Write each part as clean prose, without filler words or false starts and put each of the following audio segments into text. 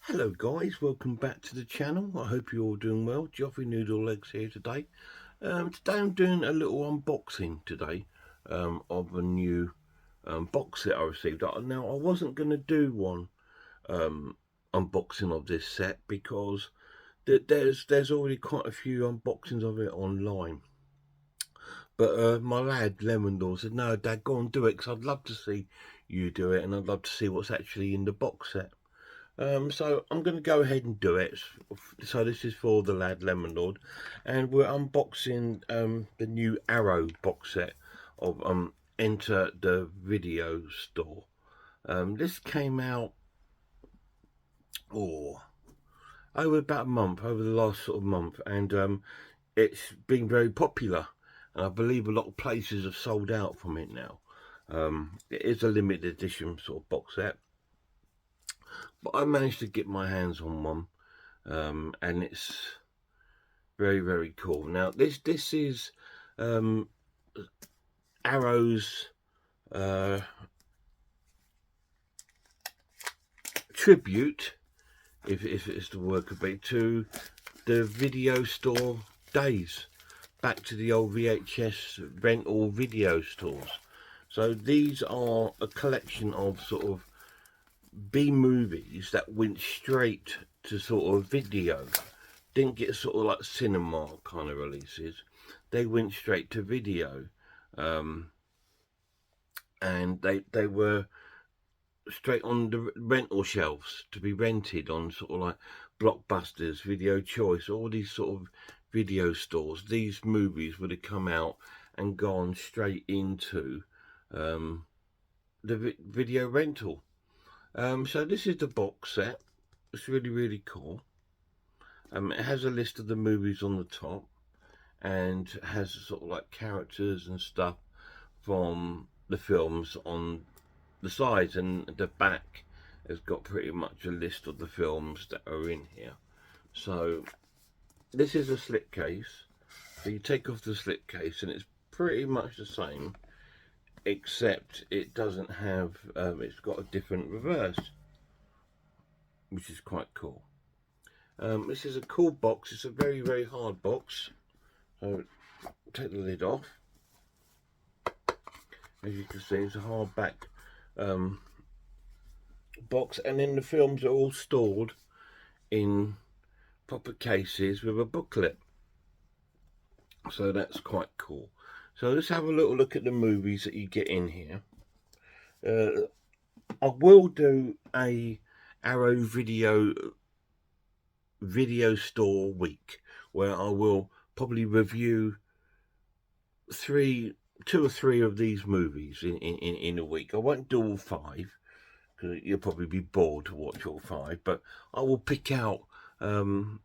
Hello guys, welcome back to the channel. I hope you're all doing well. Joffrey Noodle Legs here today. Today I'm doing a little unboxing today of a new box set I received. Now I wasn't going to do one unboxing of this set because there's already quite a few unboxings of it online. But my lad Lemondor said, "No, Dad, go and do it because I'd love to see you do it, and I'd love to see what's actually in the box set." So I'm going to go ahead and do it. So this is for the lad Lemon Lord, and we're unboxing the new Arrow box set of Enter the Video Store. This came out over about a month, over the last sort of month, and it's been very popular, and I believe a lot of places have sold out from it now. It is a limited edition sort of box set, but I managed to get my hands on one, and it's very, very cool. Now this is Arrow's tribute, if it's the word could be, to the video store days, back to the old VHS rental video stores. So these are a collection of sort of B movies that went straight to sort of video. Didn't get sort of like cinema kind of releases. They went straight to video, and they were straight on the rental shelves to be rented on sort of like Blockbusters, Video Choice, all these sort of video stores. These movies would have come out and gone straight into the video rental. So this is the box set. It's really, really cool. It has a list of the movies on the top, and has sort of like characters and stuff from the films on the sides, and the back has got pretty much a list of the films that are in here. So this is a slipcase. So you take off the slipcase and it's pretty much the same, except it doesn't have, it's got a different reverse, which is quite cool. This is a cool box. It's a very, very hard box. So take the lid off. As you can see, it's a hardback box, and then the films are all stored in proper cases with a booklet. So that's quite cool. So let's have a little look at the movies that you get in here. I will do a Arrow video store week where I will probably review two or three of these movies in a week. I won't do all five because you'll probably be bored to watch all five, but I will pick out 3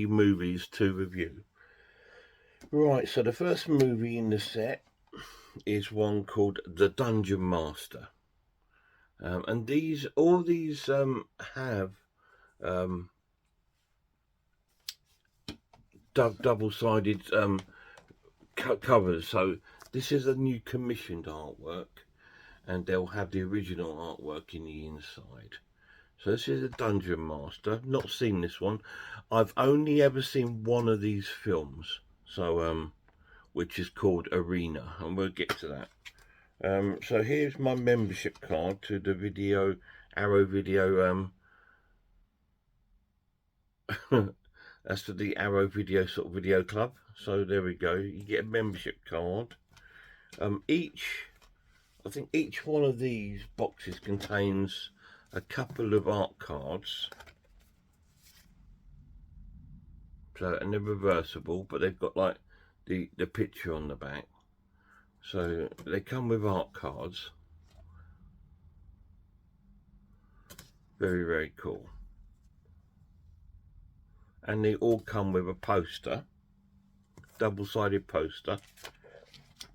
movies to review. Right, so the first movie in the set is one called The Dungeon Master, and all these have double-sided covers. So this is a new commissioned artwork, and they'll have the original artwork in the inside. So this is a Dungeon Master. I've not seen this one. I've only ever seen one of these films, so which is called Arena, and we'll get to that. So here's my membership card to the Arrow Video. That's to the Arrow Video sort of video club. So there we go. You get a membership card. I think each one of these boxes contains a couple of art cards. So, and they're reversible, but they've got like the picture on the back. So they come with art cards. Very, very cool. And they all come with a poster, double-sided poster.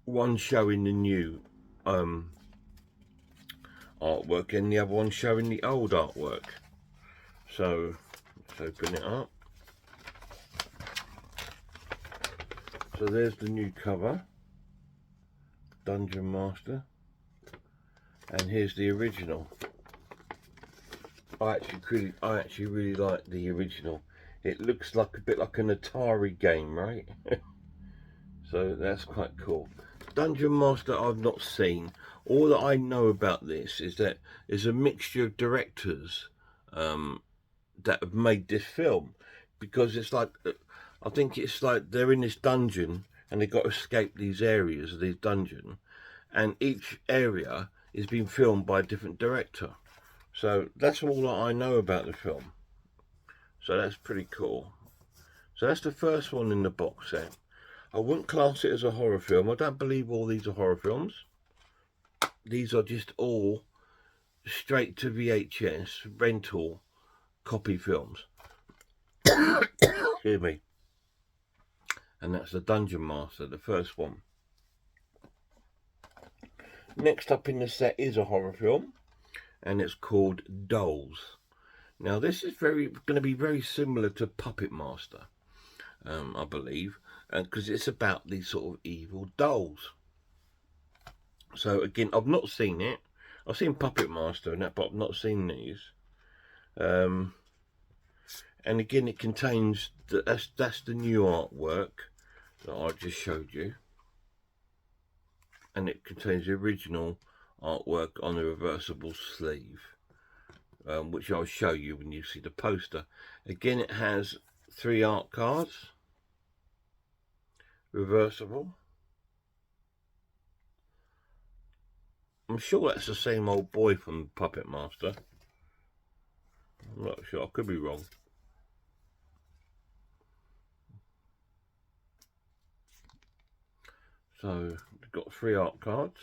One showing the new artwork, and the other one showing the old artwork. So let's open it up. So there's the new cover, Dungeon Master, and here's the original I actually really like the original. It looks like a bit like an Atari game, right? So that's quite cool. Dungeon Master I've not seen. All that I know about this is that it's a mixture of directors that have made this film, because it's like, I think it's like they're in this dungeon and they've got to escape these areas of this dungeon, and each area is being filmed by a different director. So that's all that I know about the film. So that's pretty cool. So that's the first one in the box set. I wouldn't class it as a horror film. I don't believe all these are horror films. These are just all straight to VHS rental copy films. Excuse me. And that's the Dungeon Master, the first one. Next up in the set is a horror film, and it's called Dolls. Now this is going to be very similar to Puppet Master, I believe, because it's about these sort of evil dolls. So again, I've not seen it. I've seen Puppet Master and that, but I've not seen these. And again, it contains that's the new artwork that I just showed you, and it contains the original artwork on the reversible sleeve, which I'll show you when you see the poster. Again, it has 3 art cards, reversible. I'm sure that's the same old boy from Puppet Master. I'm not sure, I could be wrong. So we've got 3 art cards.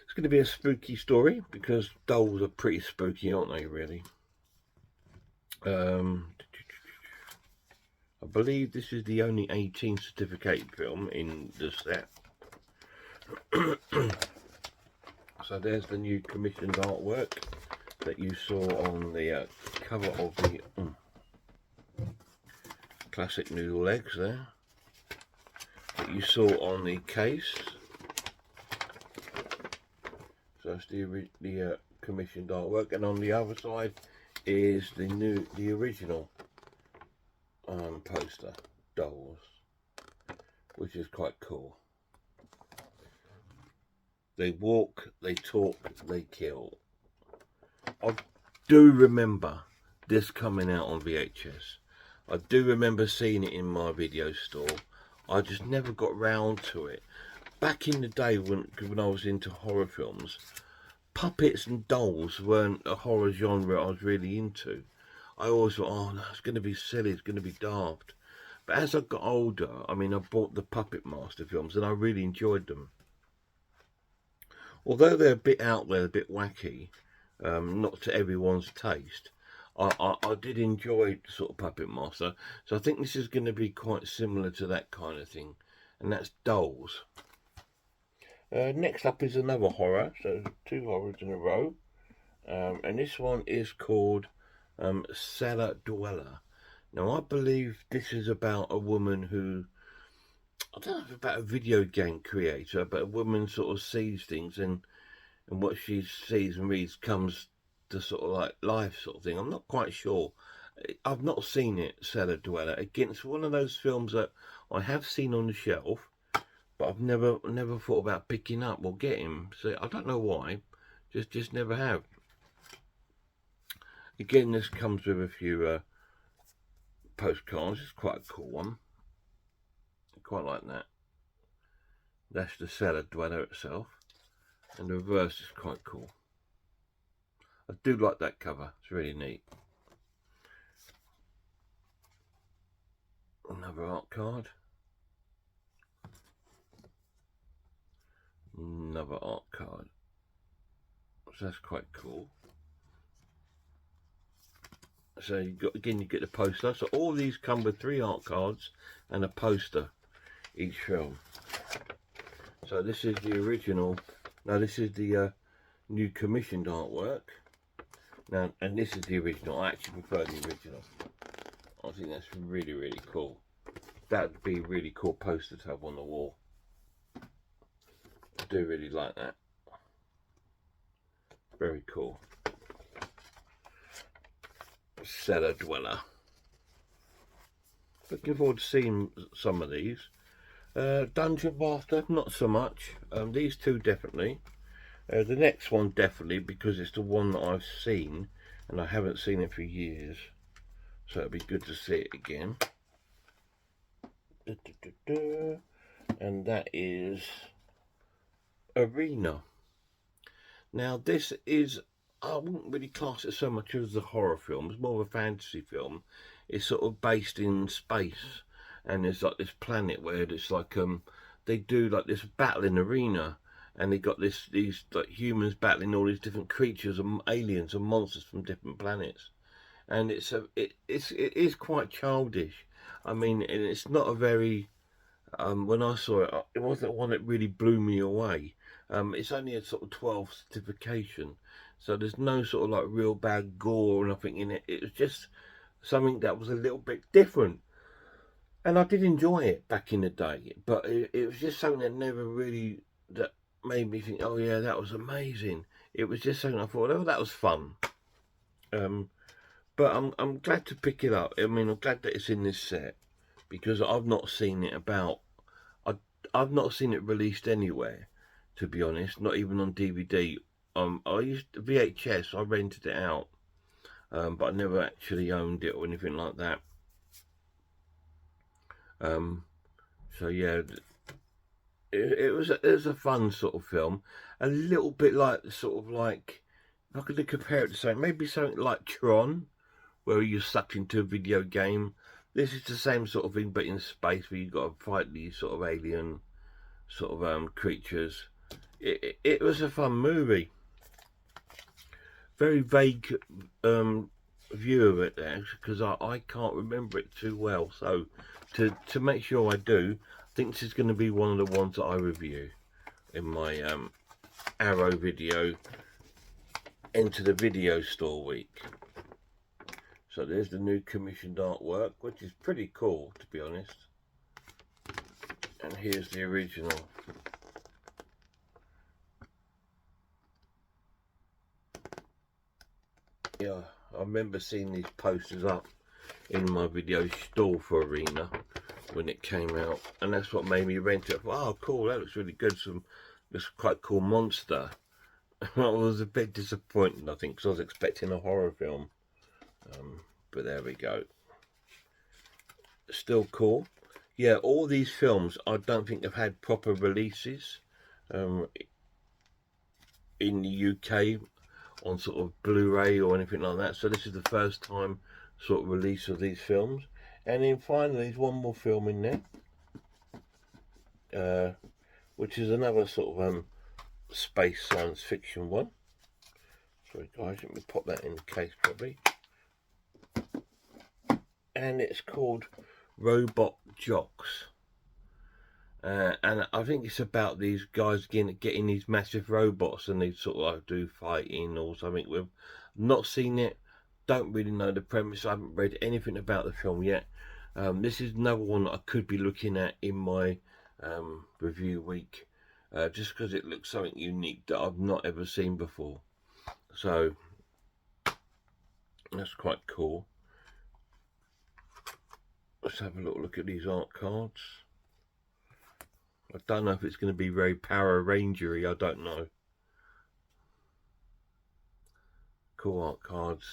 It's going to be a spooky story because dolls are pretty spooky, aren't they, really? I believe this is the only 18 certificate film in the set. So there's the new commissioned artwork that you saw on the cover of the classic noodle legs there, that you saw on the case. So that's the commissioned artwork, and on the other side is the original poster, Dolls, which is quite cool. They walk, they talk, they kill. I do remember this coming out on VHS. I do remember seeing it in my video store. I just never got round to it. Back in the day when I was into horror films, puppets and dolls weren't a horror genre I was really into. I always thought, oh no, it's going to be silly, it's going to be daft. But as I got older, I mean, I bought the Puppet Master films and I really enjoyed them. Although they're a bit out there, a bit wacky, not to everyone's taste, I did enjoy sort of Puppet Master. So I think this is going to be quite similar to that kind of thing. And that's Dolls. Next up is another horror. So 2 horrors in a row. And this one is called Cellar Dweller. Now I believe this is about a woman who, I don't know if it's about a video game creator, but a woman sort of sees things, and what she sees and reads comes to sort of like life sort of thing. I'm not quite sure. I've not seen it, Cellar Dweller. Again, it's one of those films that I have seen on the shelf, but I've never thought about picking up or getting. So I don't know why. Just never have. Again, this comes with a few postcards. It's quite a cool one. I quite like that. That's the Cellar Dweller itself, and the reverse is quite cool. I do like that cover. It's really neat. Another art card. Another art card. So that's quite cool. So you get the poster. So all these come with 3 art cards and a poster each film. So this is the original. Now this is the new commissioned artwork. Now, and this is the original. I actually prefer the original. I think that's really, really cool. That would be a really cool poster to have on the wall. I do really like that. Very cool. Cellar Dweller. Looking forward to seeing some of these. Dungeon Master, not so much. These two definitely. The next one definitely, because it's the one that I've seen and I haven't seen it for years, so it'd be good to see it again. And that is Arena. Now this is, I wouldn't really class it so much as a horror film, it's more of a fantasy film. It's sort of based in space, and there's like this planet where it's like they do like this battling arena, and they got these like humans battling all these different creatures and aliens and monsters from different planets, and it is quite childish. I mean, and it's not a very when I saw it, it wasn't one that really blew me away. It's only a sort of 12 certification, so there's no sort of like real bad gore or nothing in it. It was just something that was a little bit different, and I did enjoy it back in the day, but it was just something that never really that made me think, oh yeah, that was amazing. It was just something I thought, oh, that was fun. But I'm glad to pick it up. I mean, I'm glad that it's in this set, because I've not seen it I've not seen it released anywhere, to be honest, not even on DVD. I used VHS, I rented it out, but I never actually owned it or anything like that. So yeah, it was a fun sort of film, a little bit like if I could compare it to something, maybe something like Tron, where you're sucked into a video game. This is the same sort of thing, but in space, where you've got to fight these sort of alien sort of creatures. It was a fun movie. Very vague view of it there, because I can't remember it too well. So to make sure I do, I think this is going to be one of the ones that I review in my Arrow video Enter the Video Store week. So there's the new commissioned artwork, which is pretty cool, to be honest. And here's the original. Yeah, I remember seeing these posters up in my video store for Arena when it came out, and that's what made me rent it. Oh, cool, that looks really good. This quite cool monster. I was a bit disappointed, I think, because I was expecting a horror film. But there we go. Still cool. Yeah, all these films I don't think have had proper releases in the UK on sort of Blu-ray or anything like that. So this is the first time sort of release of these films. And then finally there's one more film in there, which is another sort of space science fiction one. Sorry guys, let me pop that in the case properly. And it's called Robot Jox, and I think it's about these guys getting these massive robots, and they sort of like do fighting or something with. Not seen it, don't really know the premise, I haven't read anything about the film yet. This is another one that I could be looking at in my review week, just because it looks something unique that I've not ever seen before, so that's quite cool. Let's have a little look at these art cards. I don't know if it's going to be very Power Ranger-y, I don't know. Cool art cards.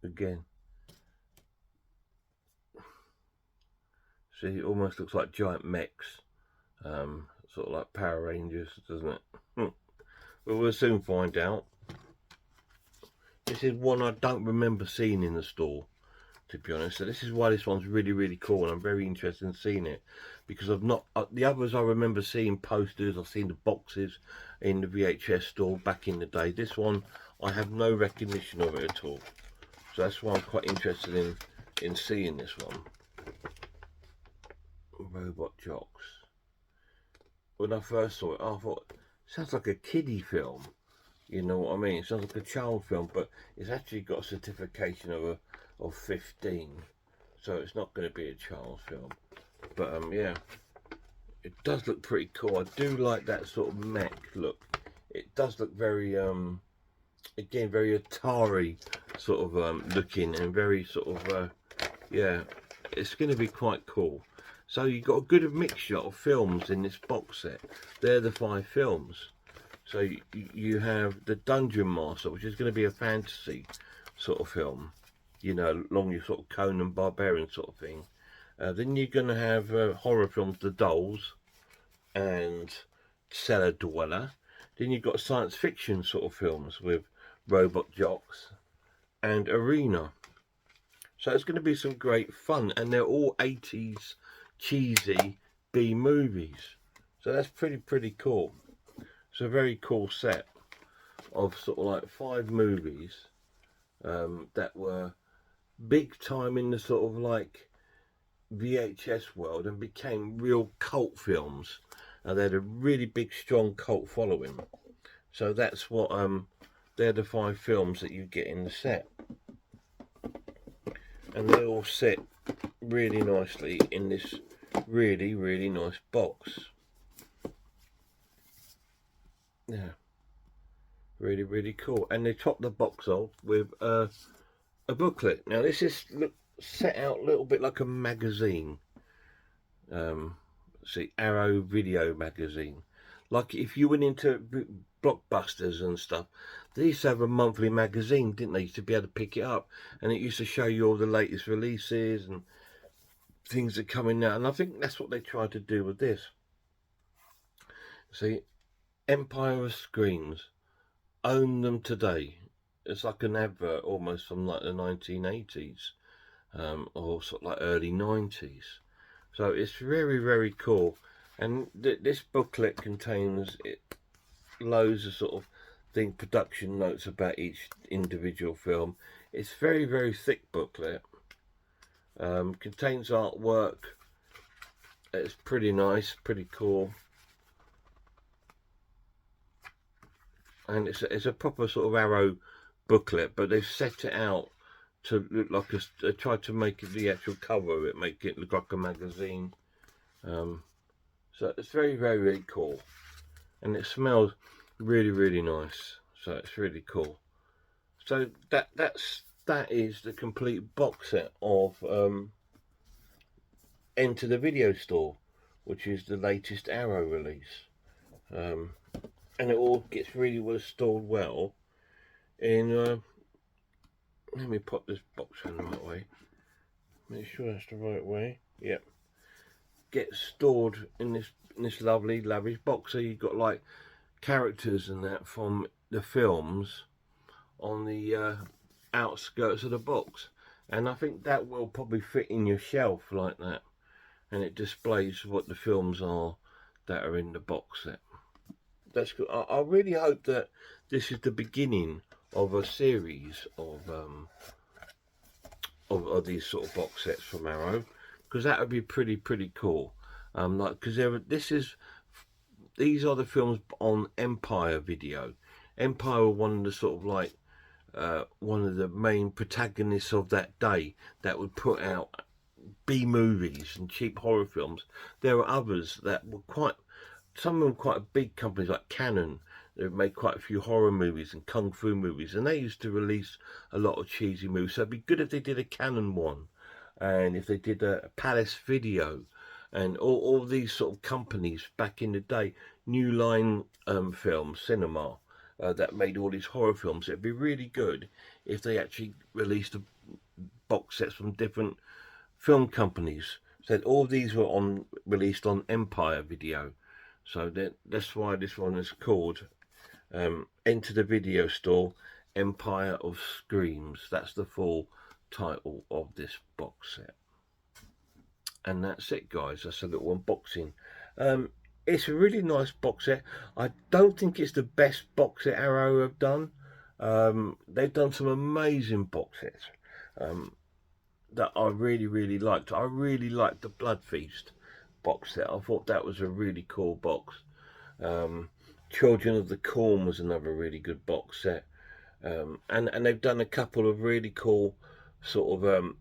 Again. See, it almost looks like giant mechs. Sort of like Power Rangers, doesn't it? Well, we'll soon find out. This is one I don't remember seeing in the store, to be honest. So this is why this one's really, really cool, and I'm very interested in seeing it, because I've not the others I remember seeing posters, I've seen the boxes in the VHS store back in the day. This one I have no recognition of it at all, so that's why I'm quite interested in seeing this one. Robot Jox. When I first saw it, I thought, sounds like a kiddie film, you know what I mean? It sounds like a child film, but it's actually got a certification of 15, so it's not going to be a child's film. But yeah, it does look pretty cool. I do like that sort of mech look. It does look very again, very Atari sort of looking, and very sort of yeah, it's going to be quite cool. So you've got a good mixture of films in this box set. They're the 5 films. So you have the Dungeon Master, which is going to be a fantasy sort of film, you know, along your sort of Conan Barbarian sort of thing. Then you're going to have horror films, The Dolls and Cellar Dweller. Then you've got science fiction sort of films with Robot Jocks and Arena. So it's going to be some great fun, and they're all 80s cheesy B movies. So that's pretty cool. It's a very cool set of sort of like 5 movies that were big time in the sort of like VHS world and became real cult films. They had a really big strong cult following. So that's what they're the 5 films that you get in the set, and they all sit really nicely in this really nice box. Yeah, really cool. And they top the box off with a booklet. Now this is set out a little bit like a magazine. See, Arrow Video Magazine. Like if you went into Blockbusters and stuff, they used to have a monthly magazine, didn't they? You used to be able to pick it up, and it used to show you all the latest releases and things that are coming out. And I think that's what they tried to do with this. See, Empire of Screens, own them today. It's like an advert almost from like the 1980s or sort of like early 90s. So it's very cool. And this booklet contains loads of sort of production notes about each individual film. It's very thick booklet. Contains artwork. It's pretty nice, pretty cool. And it's a proper sort of Arrow booklet, but they've set it out to look like they tried to make it, the actual cover of it, make it look like a magazine. So it's very cool, and it smells really nice. So it's really cool. So that is the complete box set of Enter the Video Store, which is the latest Arrow release. And it all gets really well stored well in let me pop this box in the right way, make sure that's the right way. Yep, gets stored in this lovely lavish box. So you've got like characters and that from the films on the outskirts of the box, and I think that will probably fit in your shelf like that, and it displays what the films are that are in the box set. That's good. I really hope that this is the beginning of a series of these sort of box sets from Arrow, because that would be pretty cool. Like, because these are the films on Empire Video. Empire were one of the sort of like one of the main protagonists of that day that would put out B movies and cheap horror films. There were others that were some of them quite big companies like Canon. They've made quite a few horror movies and kung fu movies, and they used to release a lot of cheesy movies. So it'd be good if they did a Canon one, and if they did a Palace Video, and all these sort of companies back in the day, New Line Film Cinema, that made all these horror films. It'd be really good if they actually released box sets from different film companies. So all these were released on Empire Video. So that's why this one is called Enter the Video Store, Empire of Screams. That's the full title of this box set. And that's it, guys. That's a little unboxing. It's a really nice box set. I don't think it's the best box set Arrow have done. They've done some amazing box sets that I really liked. I really liked the Blood Feast box set. I thought that was a really cool box. Children of the Corn was another really good box set. And they've done a couple of really cool sort of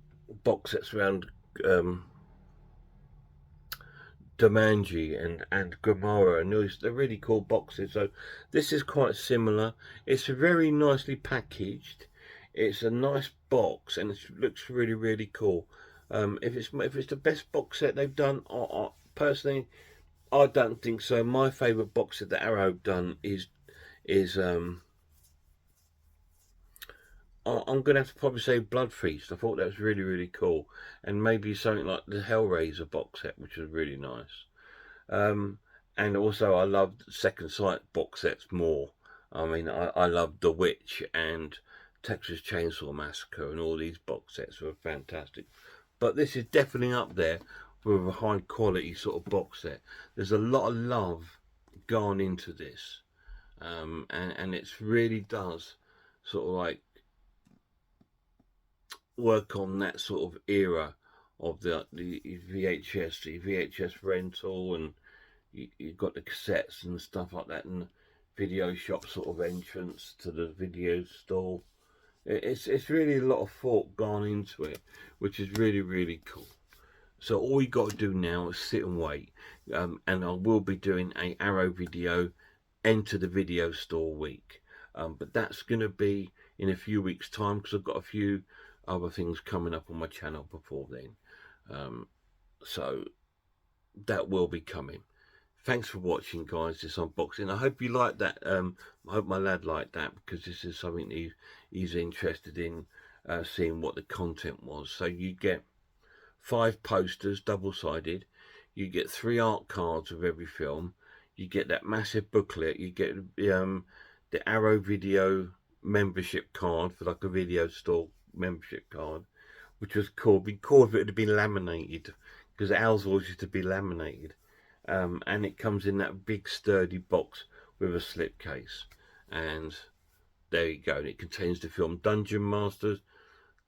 box sets around Jumanji and Gamora, and they're really cool boxes. So this is quite similar. It's very nicely packaged. It's a nice box, and it looks really, really cool. If it's the best box set they've done, personally, I don't think so. My favourite box set that Arrow have done is I'm gonna have to probably say Blood Feast. I thought that was really, really cool, and maybe something like the Hellraiser box set, which was really nice. Um, and also I loved Second Sight box sets more. I mean, I loved The Witch and Texas Chainsaw Massacre, and all these box sets were fantastic. But this is definitely up there with a high quality sort of box set. There's a lot of love gone into this, and it really does sort of like work on that sort of era of the VHS rental, and you've got the cassettes and stuff like that, and video shop sort of entrance to the video store. It's really a lot of thought gone into it, which is really, really cool. So all you got to do now is sit and wait, and I will be doing a Arrow video, enter the video store week, but that's going to be in a few weeks time, because I've got a few other things coming up on my channel before then, so that will be coming. Thanks for watching, guys, this unboxing. I hope you like that. I hope my lad liked that, because this is something he's interested in, seeing what the content was. So you get 5 posters, double-sided. You get 3 art cards of every film. You get that massive booklet. You get the Arrow Video membership card, for like a video store membership card, which was cool. It'd be cool if it had been laminated, because ours always used to be laminated. And it comes in that big sturdy box with a slipcase, and there you go. And it contains the film Dungeon Masters,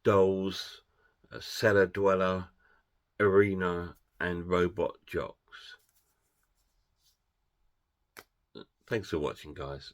Dolls, Cellar Dweller, Arena, and Robot Jocks. Thanks for watching, guys.